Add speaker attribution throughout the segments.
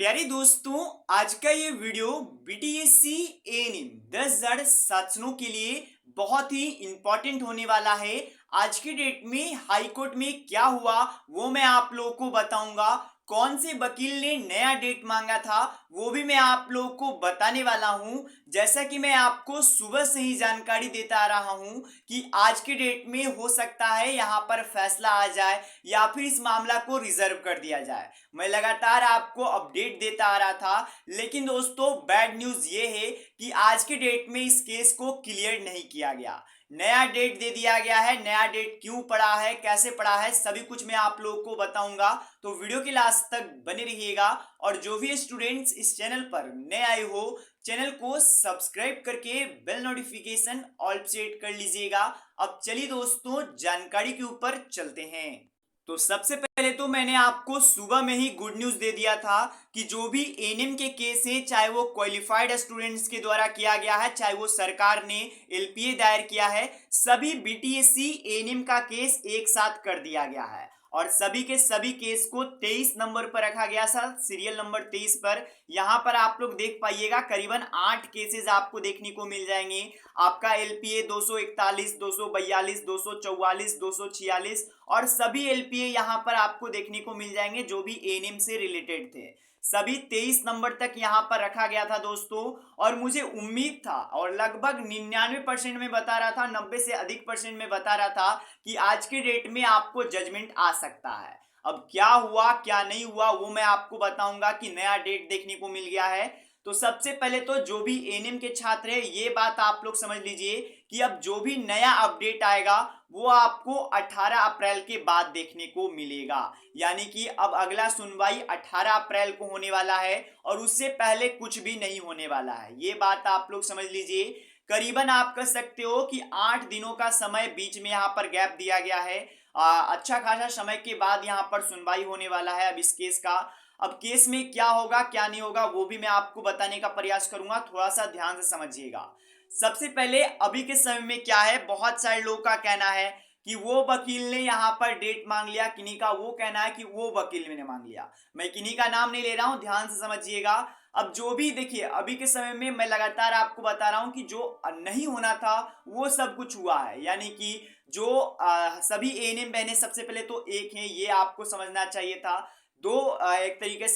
Speaker 1: प्यारे दोस्तों, आज का ये वीडियो बीटीएससी एएनएम 10,000 छात्रों के लिए बहुत ही इंपॉर्टेंट होने वाला है। आज की डेट में हाई कोर्ट में क्या हुआ वो मैं आप लोगों को बताऊंगा। कौन से वकील ने नया डेट मांगा था वो भी मैं आप लोगों को बताने वाला हूं। जैसा कि मैं आपको सुबह से ही जानकारी देता आ रहा हूं कि आज के डेट में हो सकता है यहां पर फैसला आ जाए या फिर इस मामला को रिजर्व कर दिया जाए। मैं लगातार आपको अपडेट देता आ रहा था, लेकिन दोस्तों बैड न्यूज ये है कि आज के डेट में इस केस को क्लियर नहीं किया गया। नया डेट दे दिया गया है। नया डेट क्यों पड़ा है, कैसे पड़ा है, सभी कुछ मैं आप लोगों को बताऊंगा। तो वीडियो के लास्ट तक बने रहिएगा। और जो भी स्टूडेंट्स इस चैनल पर नए आए हो, चैनल को सब्सक्राइब करके बेल नोटिफिकेशन ऑल सेट कर लीजिएगा। अब चलिए दोस्तों, जानकारी के ऊपर चलते हैं। तो सबसे पहले तो मैंने आपको सुबह में ही गुड न्यूज दे दिया था कि जो भी एएनएम के केस हैं, चाहे वो क्वालिफाइड स्टूडेंट्स के द्वारा किया गया है, चाहे वो सरकार ने एलपीए दायर किया है, सभी बीटीएससी एएनएम का केस एक साथ कर दिया गया है। और सभी के सभी केस को 23 नंबर पर रखा गया था, सीरियल नंबर 23 पर। यहां पर आप लोग देख पाइएगा करीबन 8 केसेस आपको देखने को मिल जाएंगे। आपका एलपीए 241, 242, 244, 246 और सभी एलपीए यहां पर आपको देखने को मिल जाएंगे जो भी एएनएम से रिलेटेड थे। सभी 23 नंबर तक यहां पर रखा गया था दोस्तों। और मुझे उम्मीद था और लगभग 99% में बता रहा था, 90 से अधिक परसेंट में बता रहा था कि आज के डेट में आपको जजमेंट आ सकता है। अब क्या हुआ क्या नहीं हुआ वो मैं आपको बताऊंगा कि नया डेट देखने को मिल गया है। तो सबसे पहले तो जो भी एएनएम के छात्र हैं, ये बात आप लोग समझ लीजिए कि अब जो भी नया अपडेट आएगा वो आपको 18 अप्रैल के बाद देखने को मिलेगा। यानी कि अब अगला सुनवाई 18 अप्रैल को होने वाला है और उससे पहले कुछ भी नहीं होने वाला है। ये बात आप लोग समझ लीजिए। करीबन आप कह सकते हो कि 8 दिनों का समय बीच में यहाँ पर गैप दिया गया है। अच्छा खासा समय के बाद यहाँ पर सुनवाई होने वाला है अब इस केस का। अब केस में क्या होगा क्या नहीं होगा वो भी मैं आपको बताने का प्रयास करूंगा, थोड़ा सा ध्यान से समझिएगा। सबसे पहले अभी के समय में क्या है, बहुत सारे लोगों का कहना है कि वो वकील ने यहाँ पर डेट मांग लिया, किन्हीं का वो कहना है कि वो वकील ने मांग लिया। मैं किन्हीं का नाम नहीं ले रहा हूं, ध्यान से समझिएगा। अब जो भी देखिए, अभी के समय में मैं लगातार आपको बता रहा हूं कि जो नहीं होना था वो सब कुछ हुआ है। यानी कि जो सभी एएनएम बहनें सबसे पहले तो एक हैं, ये आपको समझना चाहिए था। दो एक तरीके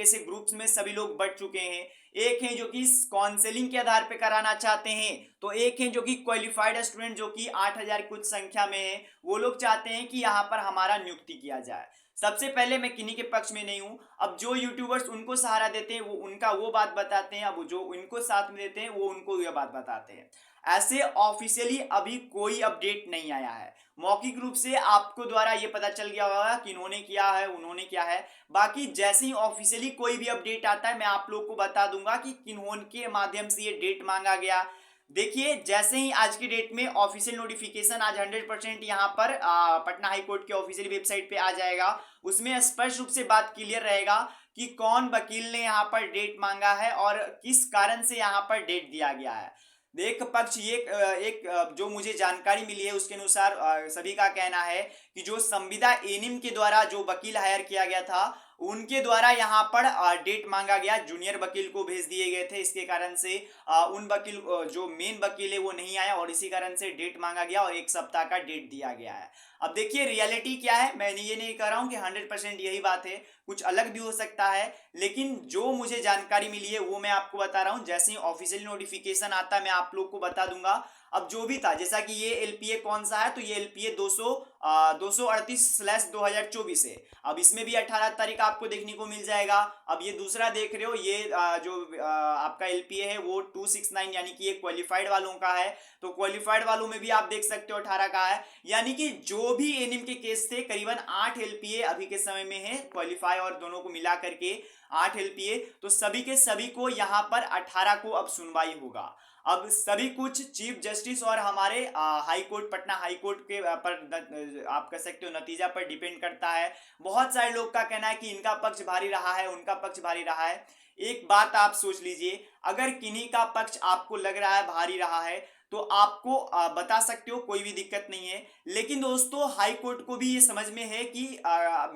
Speaker 1: से ग्रुप्स में सभी लोग बढ़ चुके हैं। एक है जो कि काउंसलिंग के आधार पे कराना चाहते हैं, तो एक है जो कि क्वालिफाइड स्टूडेंट जो कि 8,000 कुछ संख्या में है, वो लोग चाहते हैं कि यहाँ पर हमारा नियुक्ति किया जाए। सबसे पहले मैं किन्हीं के पक्ष में नहीं हूं। अब जो यूट्यूबर्स उनको सहारा देते हैं वो उनका वो बात बताते हैं, अब जो उनको साथ में देते हैं वो उनको ये बात बताते हैं। ऐसे ऑफिशियली अभी कोई अपडेट नहीं आया है। मौखिक रूप से आपको द्वारा ये पता चल गया होगा कि इन्होंने किया है उन्होंने किया है। बाकी जैसे ही ऑफिशियली कोई भी अपडेट आता है मैं आप लोग को बता दूंगा कि किन्होंने के माध्यम से ये डेट मांगा गया। देखिए, जैसे ही आज की डेट में ऑफिशियल नोटिफिकेशन आज 100% यहाँ पर पटना हाई कोर्ट के ऑफिशियल वेबसाइट पे आ जाएगा, उसमें स्पष्ट रूप से बात क्लियर रहेगा कि कौन वकील ने यहाँ पर डेट मांगा है और किस कारण से यहाँ पर डेट दिया गया है। एक पक्ष ये जो मुझे जानकारी मिली है उसके अनुसार सभी का कहना है कि जो संविदा एनिम के द्वारा जो वकील हायर किया गया था उनके द्वारा यहाँ पर डेट मांगा गया, जूनियर वकील को भेज दिए गए थे। इसके कारण से उन वकील जो मेन वकील है वो नहीं आया और इसी कारण से डेट मांगा गया और 1 सप्ताह का डेट दिया गया है। अब देखिए रियलिटी क्या है, मैं ये नहीं कह रहा हूँ कि 100% यही बात है, कुछ अलग भी हो सकता है। लेकिन जो मुझे जानकारी मिली है वो मैं आपको बता रहा हूँ। जैसे ही ऑफिशियल नोटिफिकेशन आता है मैं आप लोग को बता दूंगा। अब जो भी था, जैसा कि ये एलपीए कौन सा है, तो ये एलपीए 238/2024 है। अब इसमें भी 18 तारीख आपको देखने को मिल जाएगा। अब ये दूसरा देख रहे हो, ये आपका एलपीए है वो 269, यानी कि ये क्वालिफाइड वालों का है। तो क्वालिफाइड वालों में भी आप देख सकते हो 18 का है। यानी कि जो भी एनिम के केस थे करीबन 8 एलपीए अभी के समय में है, क्वालिफाई और दोनों को मिला करके 8 एलपीए। तो सभी के सभी को यहाँ पर 18 को अब सुनवाई होगा। अब सभी कुछ चीफ जस्टिस और हमारे high court, Patna high court के पर आप कह सकते हो नतीजा पर डिपेंड करता है। बहुत सारे लोग का कहना है कि इनका पक्ष भारी रहा है उनका पक्ष भारी रहा है। एक बात आप सोच लीजिए, अगर किन्हीं का पक्ष आपको लग रहा है भारी रहा है तो आपको बता सकते हो, कोई भी दिक्कत नहीं है। लेकिन दोस्तों हाई कोर्ट को भी ये समझ में है कि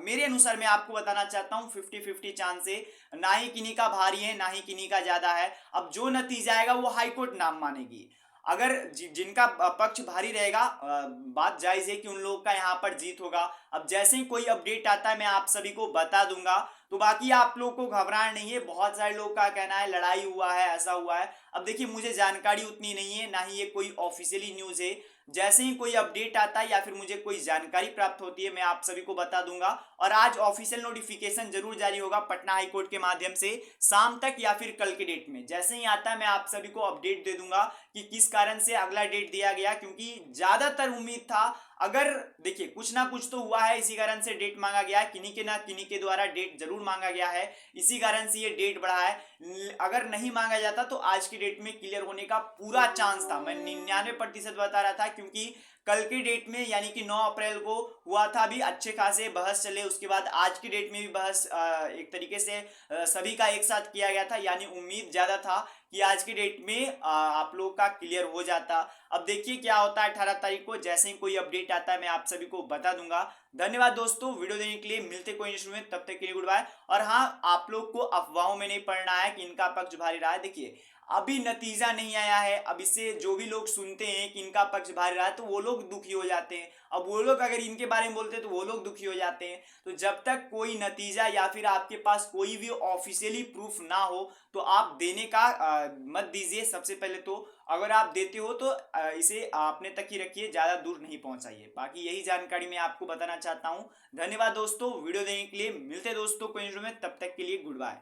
Speaker 1: मेरे अनुसार मैं आपको बताना चाहता हूँ 50-50 चांस है, ना ही किन्हीं का भारी है ना ही किन्हीं का ज्यादा है। अब जो नतीजा आएगा वो हाई कोर्ट नाम मानेगी। अगर जिनका पक्ष भारी रहेगा, बात जायज है कि उन लोगों का यहाँ पर जीत होगा। अब जैसे ही कोई अपडेट आता है मैं आप सभी को बता दूंगा। तो बाकी आप लोग को घबराना नहीं है। बहुत सारे लोग का कहना है लड़ाई हुआ है, ऐसा हुआ है। अब देखिए मुझे जानकारी उतनी नहीं है, ना ही ये कोई ऑफिशियली न्यूज है। जैसे ही कोई अपडेट आता है या फिर मुझे कोई जानकारी प्राप्त होती है मैं आप सभी को बता दूंगा। और आज ऑफिशियल नोटिफिकेशन जरूर जारी होगा पटना हाई कोर्ट के माध्यम से, शाम तक या फिर कल के डेट में। जैसे ही आता है मैं आप सभी को अपडेट दे दूंगा कि किस कारण से अगला डेट दिया गया, क्योंकि ज्यादातर उम्मीद था, अगर देखिए कुछ ना कुछ तो हुआ है, इसी कारण से डेट मांगा गया है, किन्हीं के ना किन्हीं के द्वारा डेट जरूर मांगा गया है, इसी कारण से ये डेट बढ़ा है। अगर नहीं मांगा जाता तो आज की डेट में क्लियर होने का पूरा चांस था, मैं 99% बता रहा था। क्योंकि कल की डेट में यानी कि 9 अप्रैल को हुआ था, भी अच्छे खासे बहस चले, उसके बाद आज की डेट में भी बहस एक तरीके से सभी का एक साथ किया गया था, यानी उम्मीद ज्यादा था कि आज की डेट में आप लोग का क्लियर हो जाता। अब देखिए क्या होता है 18 तारीख को, जैसे ही कोई अपडेट आता है मैं आप सभी को बता दूंगा। धन्यवाद दोस्तों वीडियो देखने के लिए, मिलते कोई इशू में, तब तक के लिए गुड बाय। और हाँ, आप लोग को अफवाहों में नहीं पड़ना है कि इनका पक्ष भारी रहा है। देखिए अभी नतीजा नहीं आया है, अब इससे जो भी लोग सुनते हैं कि इनका पक्ष भारी रहा है तो वो लोग दुखी हो जाते हैं। अब वो लोग अगर इनके बारे में बोलते हैं तो वो लोग दुखी हो जाते हैं। तो जब तक कोई नतीजा या फिर आपके पास कोई भी ऑफिशियली प्रूफ ना हो तो आप देने का मत दीजिए। सबसे पहले तो अगर आप देते हो तो इसे अपने तक ही रखिए, ज्यादा दूर नहीं पहुंचाइए। बाकी यही जानकारी मैं आपको बताना चाहता हूं। धन्यवाद दोस्तों वीडियो देखने के लिए, मिलते दोस्तों कोई वीडियो में, तब तक के लिए गुड बाय।